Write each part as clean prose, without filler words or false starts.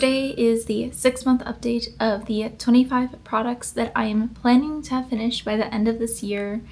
Today is the 6-month update of the 25 products that I am planning to have finished by the end of this year.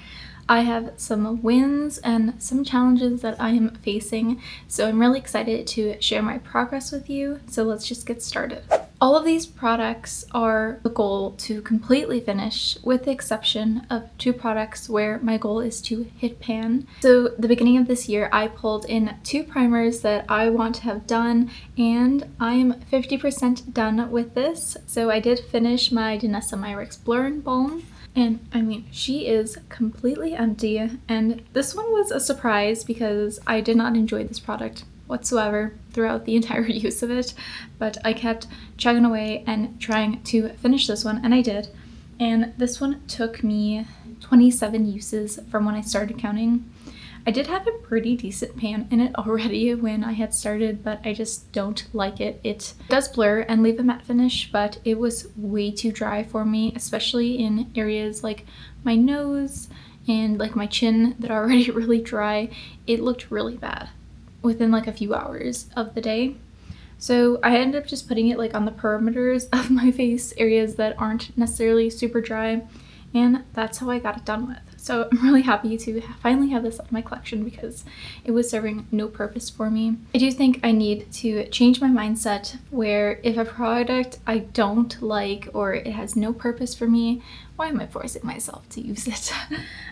I have some wins and some challenges that I am facing, so I'm really excited to share my progress with you. So let's just get started. All of these products are the goal to completely finish, with the exception of 2 products where my goal is to hit pan. So the beginning of this year, I pulled in 2 primers that I want to have done, and I'm 50% done with this. So I did finish my Danessa Myricks Blur Balm. And I mean, she is completely empty, and this one was a surprise because I did not enjoy this product whatsoever throughout the entire use of it, but I kept chugging away and trying to finish this one, and I did. And this one took me 27 uses from when I started counting. I did have a pretty decent pan in it already when I had started, but I just don't like it. It does blur and leave a matte finish, but it was way too dry for me, especially in areas like my nose and like my chin that are already really dry. It looked really bad within like a few hours of the day. So I ended up just putting it like on the perimeters of my face, areas that aren't necessarily super dry, and that's how I got it done with. So I'm really happy to finally have this in my collection because it was serving no purpose for me. I do think I need to change my mindset where if a product I don't like or it has no purpose for me, why am I forcing myself to use it?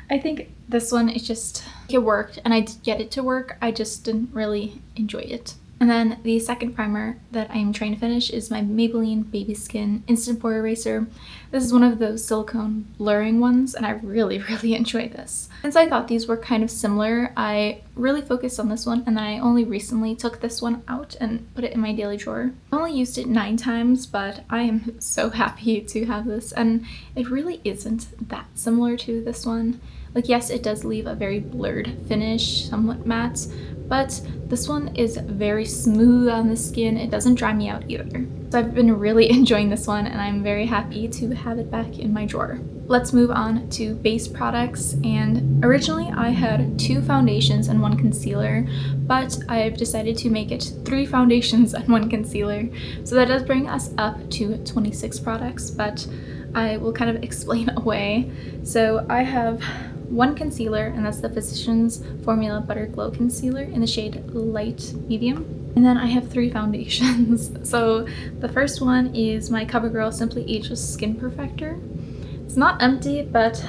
I think this one, it worked and I did get it to work. I just didn't really enjoy it. And then the second primer that I'm trying to finish is my Maybelline Baby Skin Instant Pore Eraser. This is one of those silicone blurring ones, and I really enjoy this. Since I thought these were kind of similar, I really focused on this one, and then I only recently took this one out and put it in my daily drawer. I only used it 9 times, but I am so happy to have this, and it really isn't that similar to this one. Like, yes, it does leave a very blurred finish, somewhat matte, but this one is very smooth on the skin. It doesn't dry me out either. So I've been really enjoying this one, and I'm very happy to have it back in my drawer. Let's move on to base products, and originally I had 2 foundations and 1 concealer, but I've decided to make it 3 foundations and 1 concealer. So that does bring us up to 26 products, but I will kind of explain away. So I have 1 concealer, and that's the Physicians Formula Butter Glow Concealer in the shade Light Medium. And then I have 3 foundations. So the first one is my CoverGirl Simply Ageless Skin Perfector. It's not empty, but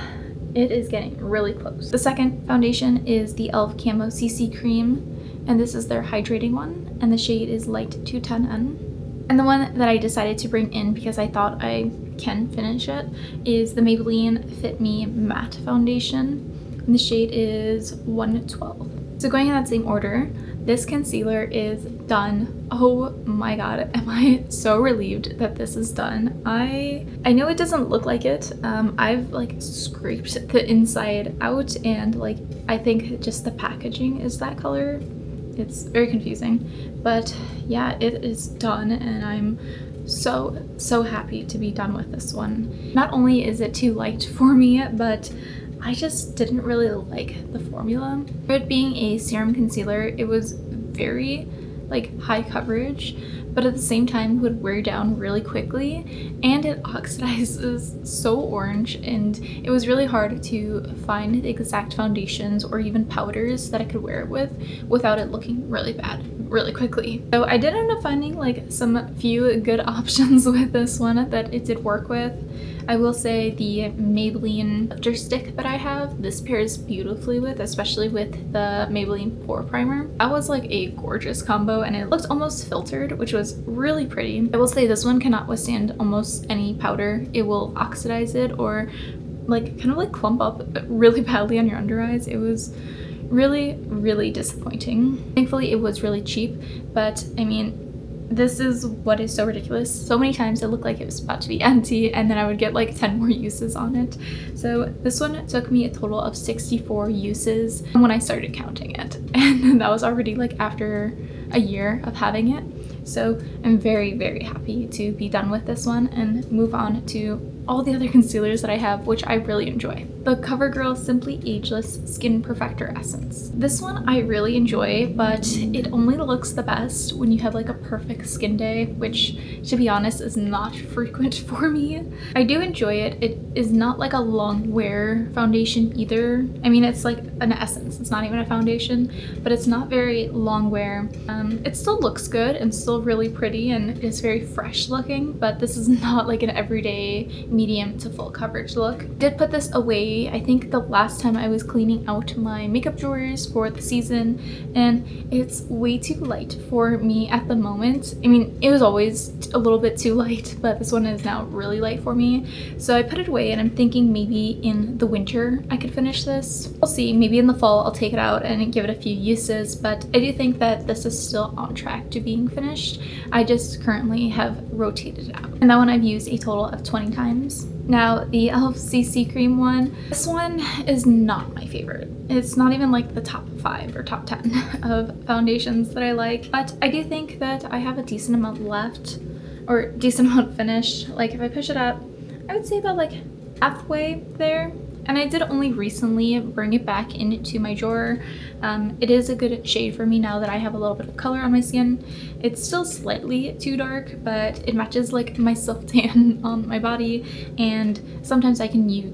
it is getting really close. The second foundation is the e.l.f. Camo CC Cream, and this is their hydrating one, and the shade is Light 210N. And the one that I decided to bring in because I thought I can finish it is the Maybelline Fit Me Matte Foundation, and the shade is 112. So going in that same order, this concealer is done. Oh my god, am I so relieved that this is done. I know it doesn't look like it. I've like scraped the inside out, and like I think just the packaging is that color. It's very confusing, but yeah, it is done, and I'm so happy to be done with this one. Not only is it too light for me, but I just didn't really like the formula. For it being a serum concealer, it was very like high coverage, but at the same time would wear down really quickly, and it oxidizes so orange, and it was really hard to find the exact foundations or even powders that I could wear it with without it looking really bad really quickly. So I did end up finding like some few good options with this one that it did work with. I will say the Maybelline lifter stick that I have, this pairs beautifully with, especially with the Maybelline Pore Primer. That was like a gorgeous combo, and it looked almost filtered, which was really pretty. I will say this one cannot withstand almost any powder. It will oxidize it or like kind of like clump up really badly on your under eyes. It was really disappointing. Thankfully it was really cheap, but I mean, this is what is so ridiculous. So many times it looked like it was about to be empty, and then I would get like 10 more uses on it. So this one took me a total of 64 uses when I started counting it, and that was already like after a year of having it. So I'm very happy to be done with this one and move on to all the other concealers that I have, which I really enjoy. The CoverGirl Simply Ageless Skin Perfector Essence. This one I really enjoy, but it only looks the best when you have like a perfect skin day, which to be honest is not frequent for me. I do enjoy it. It is not like a long wear foundation either. I mean, it's like an essence. It's not even a foundation, but it's not very long wear. It still looks good and still really pretty and is very fresh looking, but this is not like an everyday medium to full coverage look. Did put this away, I think the last time I was cleaning out my makeup drawers for the season, and it's way too light for me at the moment. I mean, it was always a little bit too light, but this one is now really light for me. So I put it away and I'm thinking maybe in the winter I could finish this. We'll see, maybe in the fall I'll take it out and give it a few uses, but I do think that this is still on track to being finished. I just currently have rotated it out. And that one I've used a total of 20 times. Now the e.l.f. CC Cream one, this one is not my favorite. It's not even like the top 5 or top 10 of foundations that I like, but I do think that I have a decent amount left, or decent amount finished. Like if I push it up, I would say about like halfway there. And I did only recently bring it back into my drawer. It is a good shade for me now that I have a little bit of color on my skin. It's still slightly too dark, but it matches like my self tan on my body. And sometimes I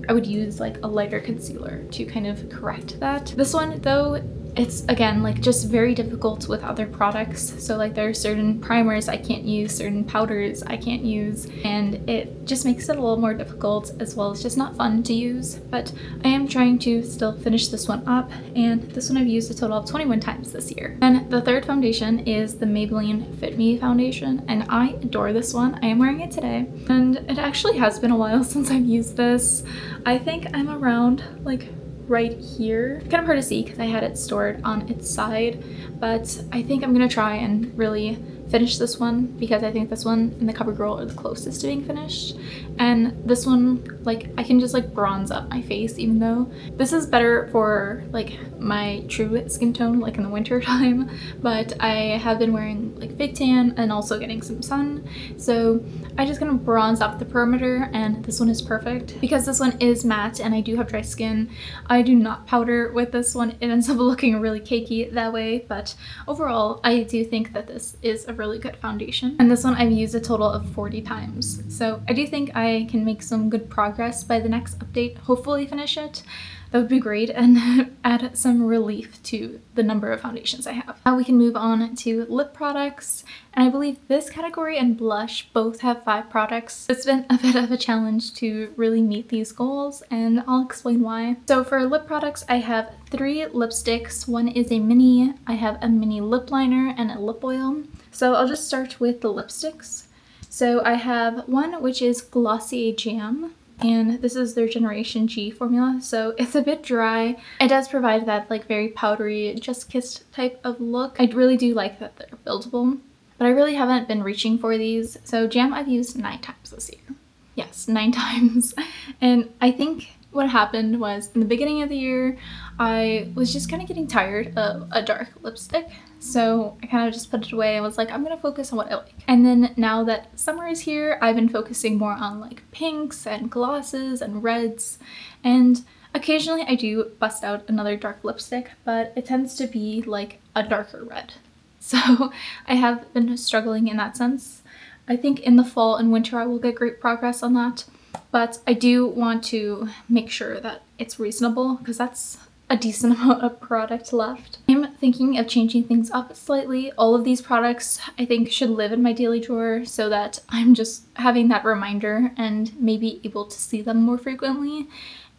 would use like a lighter concealer to kind of correct that. This one though, it's again like just very difficult with other products. So like there are certain primers I can't use, certain powders I can't use, and it just makes it a little more difficult, as well as just not fun to use. But I am trying to still finish this one up, and this one I've used a total of 21 times this year. And the third foundation is the Maybelline Fit Me foundation, and I adore this one. I am wearing it today, and it actually has been a while since I've used this. I think I'm around like right here. Kind of hard to see because I had it stored on its side, but I think I'm gonna try and really finish this one because I think this one and the CoverGirl are the closest to being finished. And this one, like I can just like bronze up my face, even though this is better for like my true skin tone like in the winter time, but I have been wearing like fake tan and also getting some sun, so I just gonna bronze up the perimeter, and this one is perfect because this one is matte and I do have dry skin. I do not powder with this one. It ends up looking really cakey that way, but overall I do think that this is a really good foundation. And this one I've used a total of 40 times, so I do think I can make some good progress by the next update, hopefully finish it. That would be great and add some relief to the number of foundations I have. Now we can move on to lip products, and I believe this category and blush both have 5 products. It's been a bit of a challenge to really meet these goals, and I'll explain why. So for lip products, I have 3 lipsticks. One is a mini, I have a mini lip liner, and a lip oil. So I'll just start with the lipsticks. So I have one which is Glossier Jam, and this is their Generation G formula, so it's a bit dry. It does provide that like very powdery, just kissed type of look. I really do like that they're buildable, but I really haven't been reaching for these. So Jam I've used 9 times this year. Yes, 9 times. And I think what happened was in the beginning of the year, I was just kind of getting tired of a dark lipstick. So I kind of just put it away. I was like, I'm gonna focus on what I like. And then now that summer is here, I've been focusing more on like pinks and glosses and reds. And occasionally I do bust out another dark lipstick, but it tends to be like a darker red. So I have been struggling in that sense. I think in the fall and winter I will get great progress on that. But I do want to make sure that it's reasonable because that's a decent amount of product left. I'm thinking of changing things up slightly. All of these products I think should live in my daily drawer so that I'm just having that reminder and maybe able to see them more frequently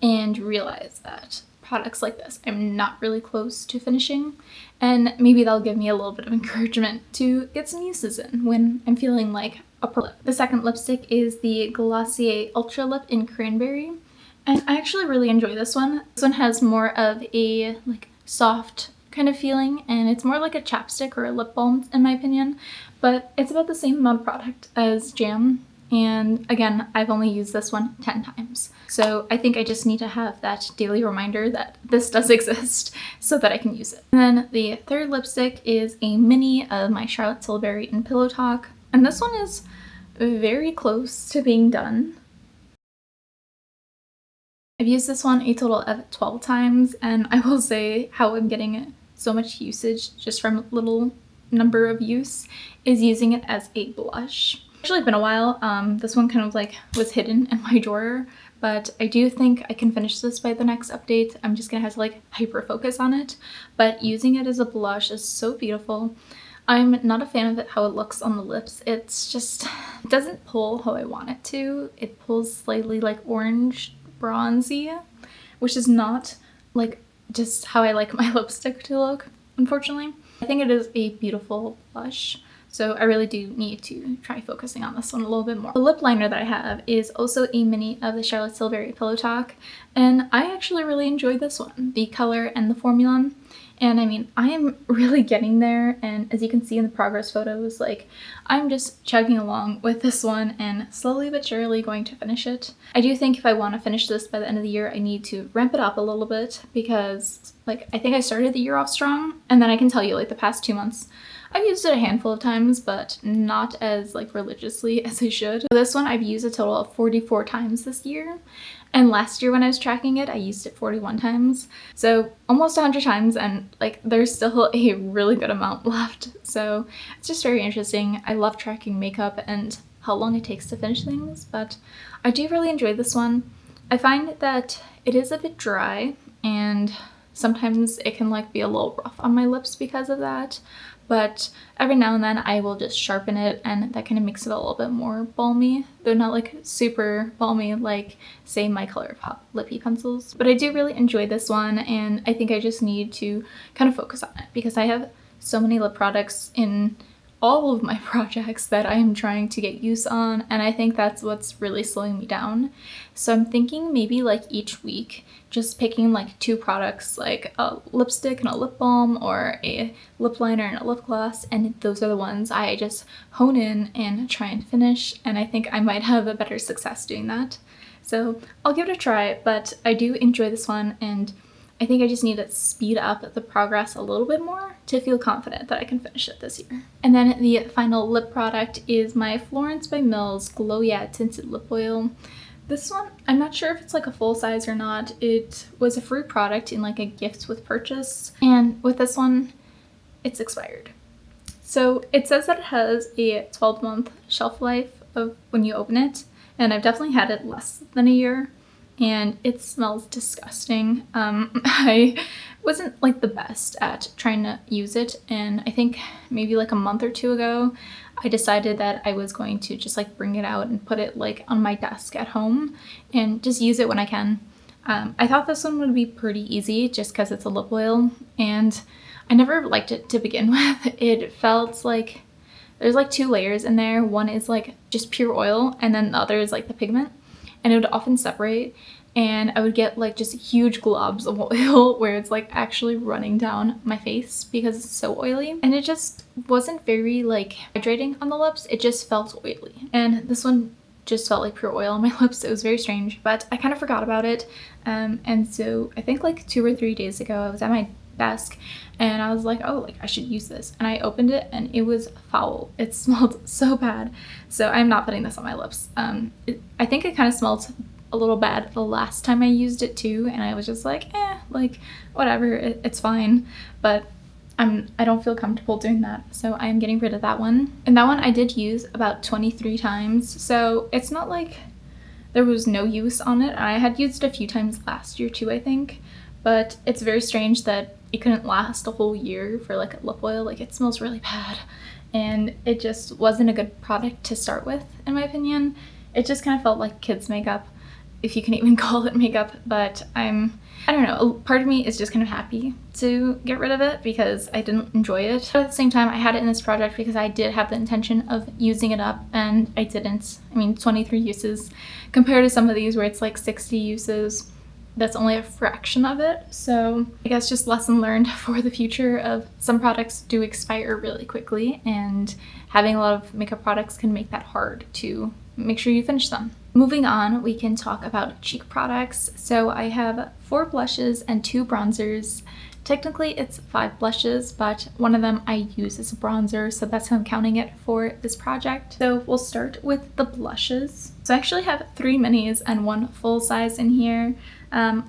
and realize that products like this I'm not really close to finishing, and maybe that'll give me a little bit of encouragement to get some uses in when I'm feeling like a pro lip. The second lipstick is the Glossier Ultra Lip in Cranberry, and I actually really enjoy this one. This one has more of a like soft kind of feeling, and it's more like a chapstick or a lip balm in my opinion, but it's about the same amount of product as Jam. And again, I've only used this one 10 times. So I think I just need to have that daily reminder that this does exist so that I can use it. And then the third lipstick is a mini of my Charlotte Tilbury in Pillow Talk. And this one is very close to being done. I've used this one a total of 12 times, and I will say how I'm getting so much usage just from little number of use is using it as a blush. It's actually been a while. This one kind of like was hidden in my drawer, but I do think I can finish this by the next update. I'm just gonna have to like hyper focus on it, but using it as a blush is so beautiful. I'm not a fan of it how it looks on the lips. It's just, it doesn't pull how I want it to. It pulls slightly like orange bronzy, which is not like just how I like my lipstick to look, unfortunately. I think it is a beautiful blush, so I really do need to try focusing on this one a little bit more. The lip liner that I have is also a mini of the Charlotte Tilbury Pillow Talk, and I actually really enjoyed this one, the color and the formula. And I mean, I am really getting there, and as you can see in the progress photos, like, I'm just chugging along with this one and slowly but surely going to finish it. I do think if I want to finish this by the end of the year, I need to ramp it up a little bit because, like, I think I started the year off strong, and then I can tell you, like, the past 2 months, I've used it a handful of times, but not as, like, religiously as I should. So this one I've used a total of 44 times this year. And last year when I was tracking it, I used it 41 times. So almost 100 times, and like there's still a really good amount left. So it's just very interesting. I love tracking makeup and how long it takes to finish things, but I do really enjoy this one. I find that it is a bit dry, and sometimes it can like be a little rough on my lips because of that. But every now and then I will just sharpen it, and that kind of makes it a little bit more balmy, though not like super balmy like say my Color Pop lippy pencils. But I do really enjoy this one, and I think I just need to kind of focus on it because I have so many lip products in all of my projects that I am trying to get use on, and I think that's what's really slowing me down. So I'm thinking maybe like each week just picking like 2 products, like a lipstick and a lip balm, or a lip liner and a lip gloss, and those are the ones I just hone in and try and finish, and I think I might have a better success doing that. So I'll give it a try, but I do enjoy this one, and I think I just need to speed up the progress a little bit more to feel confident that I can finish it this year. And then the final lip product is my Florence by Mills Glow Yeah Tinted Lip Oil. This one, I'm not sure if it's like a full size or not. It was a free product in like a gift with purchase, and with this one, it's expired. So it says that it has a 12-month shelf life of when you open it, and I've definitely had it less than a year. And it smells disgusting. I wasn't like the best at trying to use it, and I think maybe like a month or 2 ago I decided that I was going to just like bring it out and put it like on my desk at home and just use it when I can. I thought this one would be pretty easy just because it's a lip oil, and I never liked it to begin with. It felt like there's like 2 layers in there. One is like just pure oil, and then the other is like the pigment. And it would often separate, and I would get like just huge globs of oil where it's like actually running down my face because it's so oily, and it just wasn't very like hydrating on the lips. It just felt oily, and this one just felt like pure oil on my lips. It was very strange, but I kind of forgot about it, and so I think like 2 or 3 days ago I was at my desk and I was like, oh, like I should use this, and I opened it and it was foul. It smelled so bad, so I'm not putting this on my lips. I think it kind of smelled a little bad the last time I used it too, and I was just like, like whatever, it's fine, but I don't feel comfortable doing that, so I am getting rid of that one. And that one I did use about 23 times, so it's not like there was no use on it. I had used it a few times last year too, I think, but it's very strange that it couldn't last a whole year for like a lip oil. Like, it smells really bad, and it just wasn't a good product to start with, in my opinion. It just kind of felt like kids makeup, if you can even call it makeup, but I don't know, part of me is just kind of happy to get rid of it because I didn't enjoy it. But at the same time, I had it in this project because I did have the intention of using it up, and I didn't. I mean, 23 uses compared to some of these where it's like 60 uses. That's only a fraction of it. So I guess just lesson learned for the future of some products do expire really quickly, and having a lot of makeup products can make that hard to make sure you finish them. Moving on, we can talk about cheek products. So I have 4 blushes and 2 bronzers. Technically it's 5 blushes, but one of them I use as a bronzer, so that's how I'm counting it for this project. So we'll start with the blushes. So I actually have 3 minis and 1 full size in here.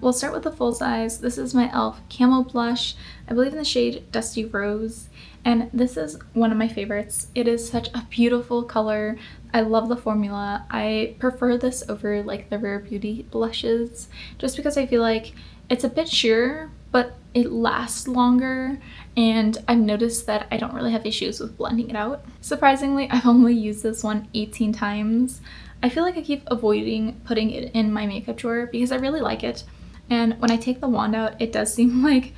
We'll start with the full size. This is my e.l.f. Camo Blush, I believe in the shade Dusty Rose, and this is one of my favorites. It is such a beautiful color. I love the formula. I prefer this over like the Rare Beauty blushes just because I feel like it's a bit sheer, but it lasts longer, and I've noticed that I don't really have issues with blending it out. Surprisingly, I've only used this one 18 times. I feel like I keep avoiding putting it in my makeup drawer because I really like it, and when I take the wand out, it does seem like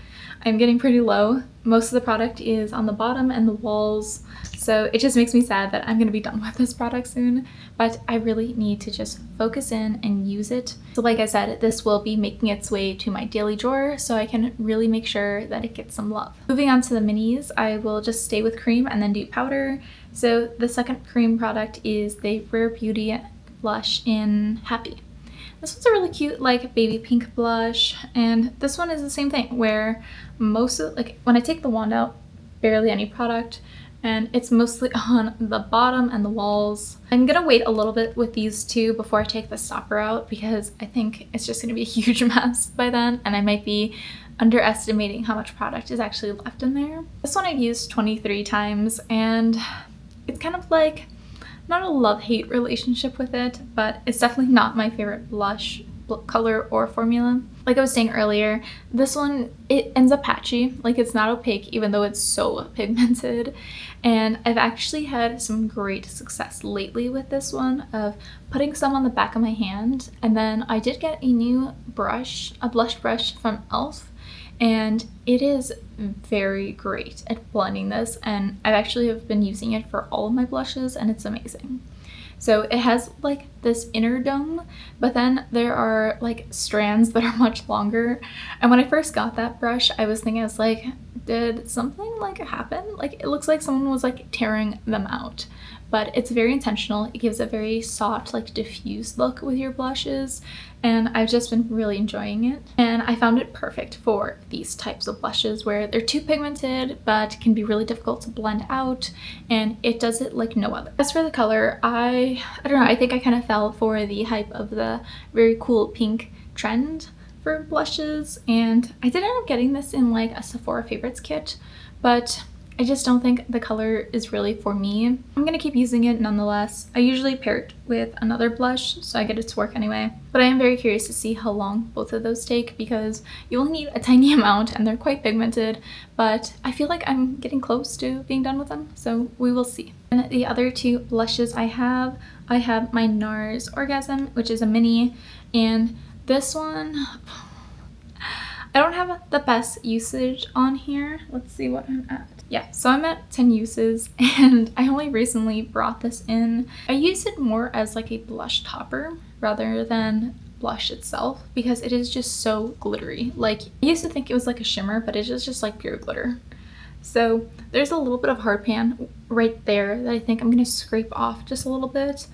I'm getting pretty low. Most of the product is on the bottom and the walls, so it just makes me sad that I'm gonna be done with this product soon, but I really need to just focus in and use it. So like I said, this will be making its way to my daily drawer so I can really make sure that it gets some love. Moving on to the minis, I will just stay with cream and then do powder. So the second cream product is the Rare Beauty blush in Happy. This one's a really cute like baby pink blush, and this one is the same thing where most of, like when I take the wand out, barely any product, and it's mostly on the bottom and the walls. I'm gonna wait a little bit with these two before I take the stopper out because I think it's just gonna be a huge mess by then, and I might be underestimating how much product is actually left in there. This one I've used 23 times, and it's kind of like not a love-hate relationship with it, but it's definitely not my favorite blush color or formula. Like I was saying earlier, this one, it ends up patchy. Like it's not opaque even though it's so pigmented, and I've actually had some great success lately with this one of putting some on the back of my hand, and then I did get a new brush, a blush brush from e.l.f., and it is very great at blending this, and I actually have been using it for all of my blushes and it's amazing. So it has like this inner dome, but then there are like strands that are much longer, and when I first got that brush I was thinking, I was like, did something like happen? Like it looks like someone was like tearing them out, but it's very intentional. It gives a very soft, like diffused look with your blushes, and I've just been really enjoying it. And I found it perfect for these types of blushes where they're too pigmented but can be really difficult to blend out, and it does it like no other. As for the color, I don't know, I think I kind of fell for the hype of the very cool pink trend for blushes, and I did end up getting this in like a Sephora favorites kit, but I just don't think the color is really for me. I'm gonna keep using it nonetheless. I usually pair it with another blush, so I get it to work anyway. But I am very curious to see how long both of those take because you only need a tiny amount and they're quite pigmented, but I feel like I'm getting close to being done with them, so we will see. And the other two blushes I have my NARS Orgasm, which is a mini, and this one, I don't have the best usage on here. Let's see what I'm at. Yeah, so I'm at 10 uses, and I only recently brought this in. I use it more as like a blush topper rather than blush itself because it is just so glittery. Like I used to think it was like a shimmer, but it's just like pure glitter. So there's a little bit of hard pan right there that I think I'm gonna scrape off just a little bit,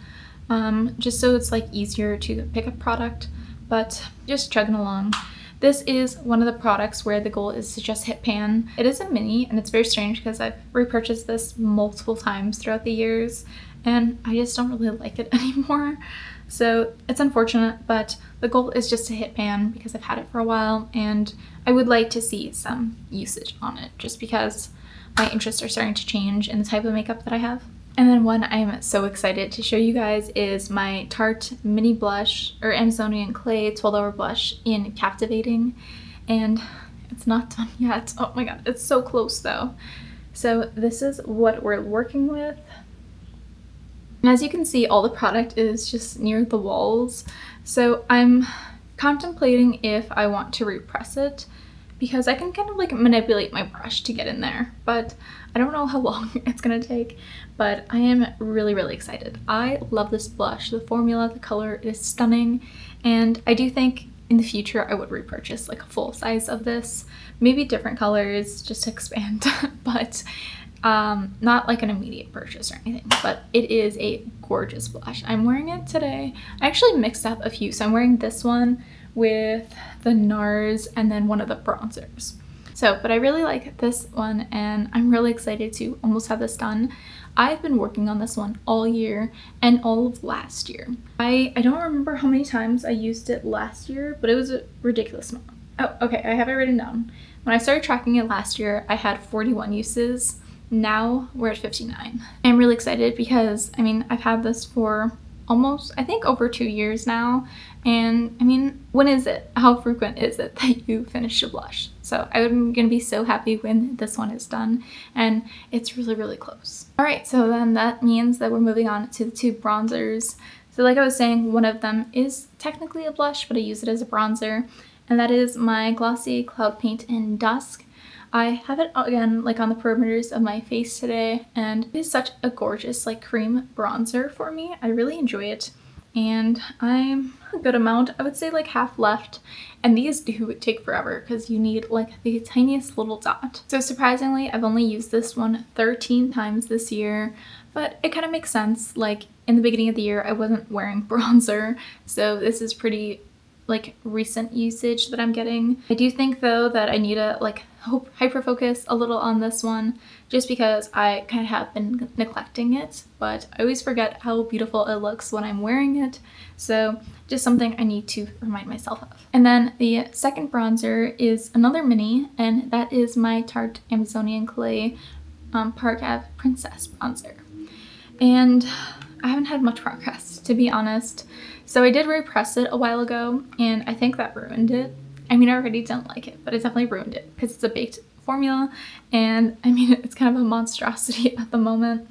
just so it's like easier to pick up product, but just chugging along. This is one of the products where the goal is to just hit pan. It is a mini, and it's very strange because I've repurchased this multiple times throughout the years, and I just don't really like it anymore. So it's unfortunate, but the goal is just to hit pan because I've had it for a while, and I would like to see some usage on it just because my interests are starting to change in the type of makeup that I have. And then one I'm so excited to show you guys is my Tarte mini blush, or Amazonian Clay 12-hour blush in Captivating, and it's not done yet. Oh my god, it's so close though. So this is what we're working with. And as you can see, all the product is just near the walls. So I'm contemplating if I want to repress it because I can kind of like manipulate my brush to get in there, but I don't know how long it's gonna take, but I am really, really excited. I love this blush. The formula, the color is stunning, and I do think in the future I would repurchase like a full size of this, maybe different colors just to expand, but not like an immediate purchase or anything, but it is a gorgeous blush. I'm wearing it today. I actually mixed up a few, so I'm wearing this one with the NARS and then one of the bronzers. So, but I really like this one, and I'm really excited to almost have this done. I've been working on this one all year and all of last year. I don't remember how many times I used it last year, but it was a ridiculous amount. Oh, okay, I have it written down. When I started tracking it last year, I had 41 uses. Now we're at 59. I'm really excited because, I mean, I've had this for almost, I think, over 2 years now. And I mean, when is it? How frequent is it that you finish a blush? So I'm gonna be so happy when this one is done, and it's really, really close. All right, so then that means that we're moving on to the 2 bronzers. So like I was saying, one of them is technically a blush, but I use it as a bronzer, and that is my Glossy Cloud Paint in Dusk. I have it again like on the perimeters of my face today, and it is such a gorgeous like cream bronzer for me. I really enjoy it, and I'm a good amount, I would say like half left, and these do take forever because you need like the tiniest little dot. So surprisingly, I've only used this one 13 times this year, but it kind of makes sense. Like in the beginning of the year, I wasn't wearing bronzer, so this is pretty like recent usage that I'm getting. I do think though that I need to like hyper focus a little on this one just because I kind of have been neglecting it, but I always forget how beautiful it looks when I'm wearing it, so just something I need to remind myself of. And then the second bronzer is another mini, and that is my Tarte Amazonian Clay Park Ave Princess bronzer. And I haven't had much progress, to be honest. So I did repress it a while ago, and I think that ruined it. I mean, I already didn't like it, but it definitely ruined it because it's a baked formula, and I mean, it's kind of a monstrosity at the moment.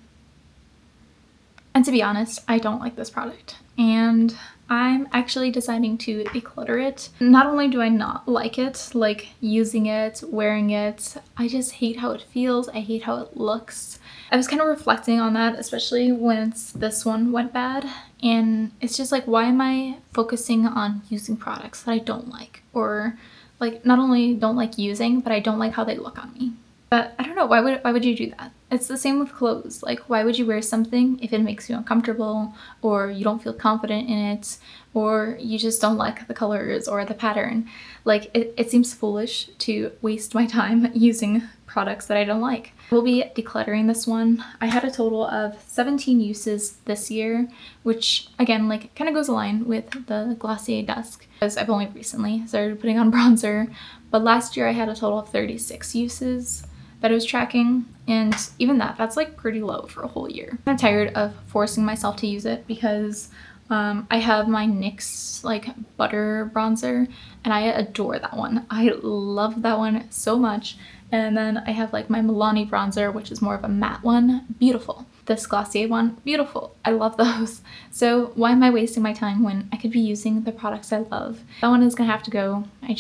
And to be honest, I don't like this product, and I'm actually deciding to declutter it. Not only do I not like it, like using it, wearing it, I just hate how it feels. I hate how it looks. I was kind of reflecting on that, especially when this one went bad. And it's just like, why am I focusing on using products that I don't like? Or like not only don't like using, but I don't like how they look on me. But I don't know, why would you do that? It's the same with clothes. Like, why would you wear something if it makes you uncomfortable, or you don't feel confident in it, or you just don't like the colors or the pattern? Like, it seems foolish to waste my time using products that I don't like. We'll be decluttering this one. I had a total of 17 uses this year, which again, like kind of goes along with the Glossier Dusk because I've only recently started putting on bronzer, but last year I had a total of 36 uses that I was tracking, and even that's like pretty low for a whole year. I'm tired of forcing myself to use it because I have my NYX like butter bronzer, and I adore that one. I love that one so much. And then I have like my Milani bronzer, which is more of a matte one. Beautiful. This Glossier one, beautiful. I love those. So why am I wasting my time when I could be using the products I love? That one is gonna have to go. I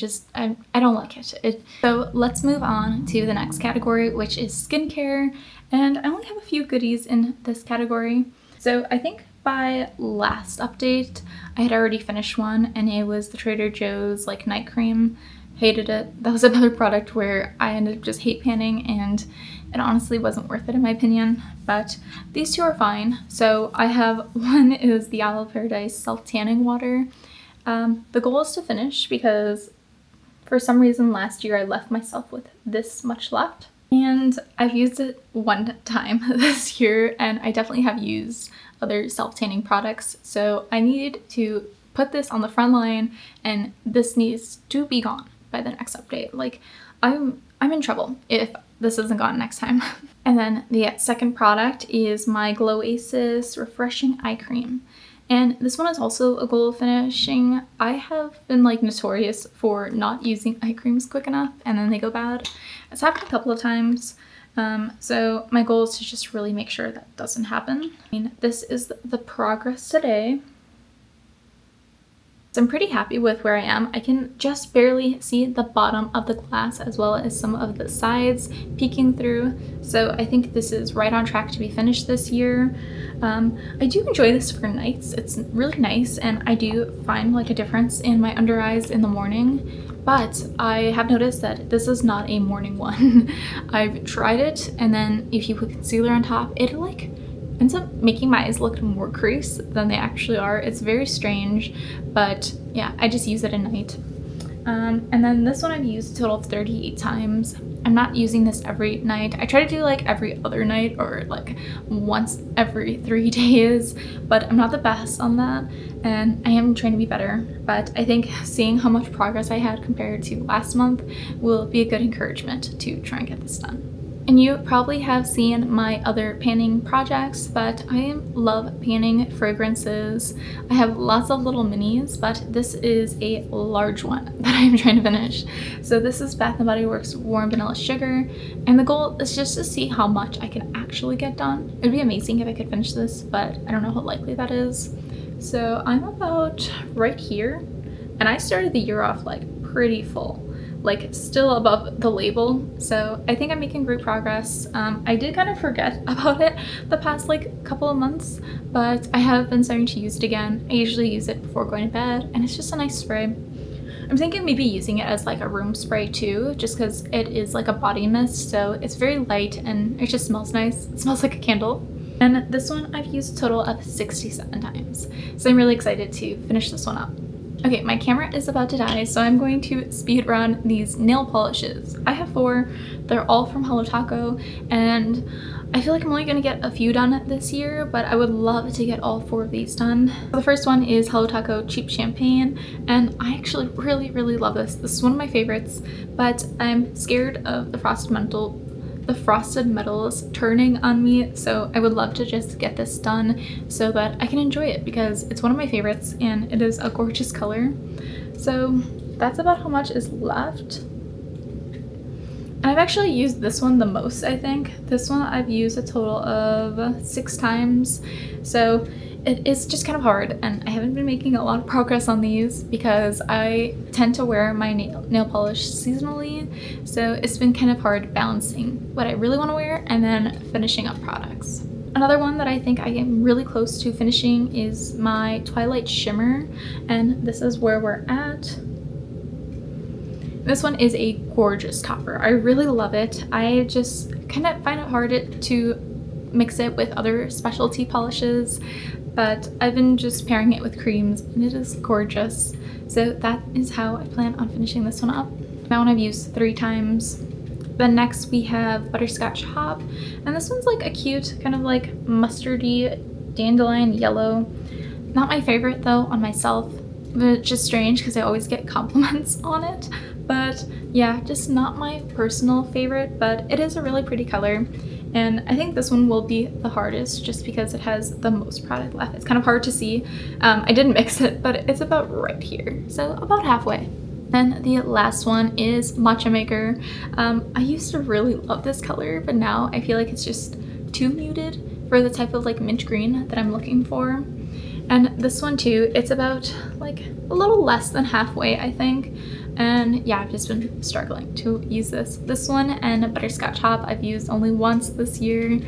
don't like it. So let's move on to the next category, which is skincare. And I only have a few goodies in this category. So I think by last update, I had already finished one, and it was the Trader Joe's like night cream. Hated it. That was another product where I ended up just hate panning, and it honestly wasn't worth it in my opinion, but these two are fine. So I have one is the Isle of Paradise self tanning water. The goal is to finish because for some reason last year I left myself with this much left, and I've used it one time this year, and I definitely have used other self tanning products, so I need to put this on the front line, and this needs to be gone by the next update. Like, I'm in trouble if this isn't gone next time. And then the second product is my Glow Aces Refreshing Eye Cream. And this one is also a goal of finishing. I have been like notorious for not using eye creams quick enough and then they go bad. It's happened a couple of times. So my goal is to just really make sure that doesn't happen. I mean, this is the progress today. So I'm pretty happy with where I am. I can just barely see the bottom of the glass as well as some of the sides peeking through. So I think this is right on track to be finished this year. I do enjoy this for nights. It's really nice, and I do find like a difference in my under eyes in the morning, but I have noticed that this is not a morning one. I've tried it, and then if you put concealer on top, it like ends up making my eyes look more creased than they actually are. It's very strange, but yeah, I just use it at night. And then this one I've used a total of 38 times, I'm not using this every night. I try to do like every other night or like once every 3 days, but I'm not the best on that, and I am trying to be better. But I think seeing how much progress I had compared to last month will be a good encouragement to try and get this done. And you probably have seen my other panning projects, but I love panning fragrances. I have lots of little minis, but this is a large one that I'm trying to finish. So this is Bath & Body Works Warm Vanilla Sugar, and the goal is just to see how much I can actually get done. It would be amazing if I could finish this, but I don't know how likely that is. So I'm about right here, and I started the year off like pretty full, like still above the label, so I think I'm making great progress. I did kind of forget about it the past like couple of months, but I have been starting to use it again. I usually use it before going to bed, and it's just a nice spray. I'm thinking maybe using it as like a room spray too, just because it is like a body mist, so it's very light and it just smells nice. It smells like a candle. And this one I've used a total of 67 times, so I'm really excited to finish this one up. Okay, my camera is about to die, so I'm going to speed run these nail polishes. I have 4. They're all from Hello Taco, and I feel like I'm only gonna get a few done this year, but I would love to get all 4 of these done. The first one is Hello Taco Cheap Champagne, and I actually really love this. This is one of my favorites, but I'm scared of the frosted metals turning on me, so I would love to just get this done so that I can enjoy it, because it's one of my favorites and it is a gorgeous color. So that's about how much is left. And I've actually used this one the most, I think. This one I've used a total of 6 times, so it is just kind of hard, and I haven't been making a lot of progress on these because I tend to wear my nail polish seasonally, so it's been kind of hard balancing what I really want to wear and then finishing up products. Another one that I think I am really close to finishing is my Twilight Shimmer, and this is where we're at. This one is a gorgeous topper. I really love it. I just kind of find it hard to mix it with other specialty polishes, but I've been just pairing it with creams and it is gorgeous. So that is how I plan on finishing this one up. That one I've used 3 times. Then next we have Butterscotch Hop, and this one's like a cute kind of like mustardy dandelion yellow. Not my favorite though on myself, which is strange because I always get compliments on it. But yeah, just not my personal favorite, but it is a really pretty color. And I think this one will be the hardest just because it has the most product left. It's kind of hard to see. I didn't mix it, but it's about right here. So about halfway. Then the last one is Matcha Maker. I used to really love this color, but now I feel like it's just too muted for the type of like mint green that I'm looking for. And this one too, it's about like a little less than halfway, I think. And yeah, I've just been struggling to use this. This one and Butterscotch Hop I've used only once this year.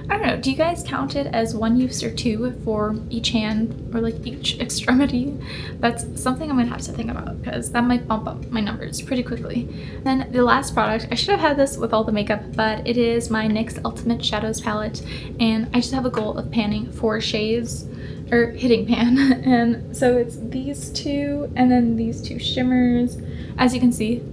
I don't know, do you guys count it as 1 use or 2 for each hand or like each extremity? That's something I'm gonna have to think about because that might bump up my numbers pretty quickly. Then the last product, I should have had this with all the makeup, but it is my NYX Ultimate Shadows palette, and I just have a goal of panning 4 shades, or hitting pan. And so it's these 2 and then these 2 shimmers. As you can see,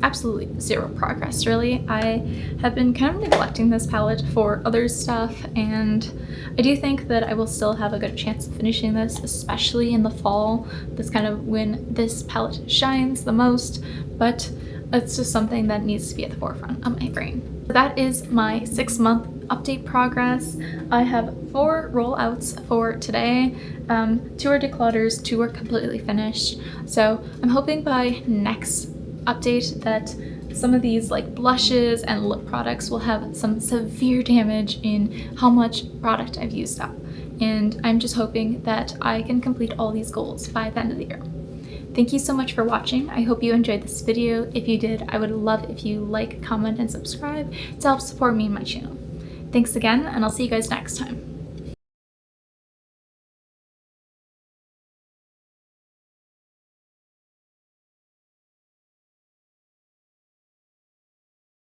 absolutely 0 progress really. I have been kind of neglecting this palette for other stuff, and I do think that I will still have a good chance of finishing this, especially in the fall. That's kind of when this palette shines the most, but it's just something that needs to be at the forefront of my brain. That is my 6-month update progress. I have 4 rollouts for today. 2 are declutters, 2 are completely finished. So I'm hoping by next update that some of these like blushes and lip products will have some severe damage in how much product I've used up. And I'm just hoping that I can complete all these goals by the end of the year. Thank you so much for watching. I hope you enjoyed this video. If you did, I would love if you like, comment, and subscribe to help support me and my channel. Thanks again, and I'll see you guys next time.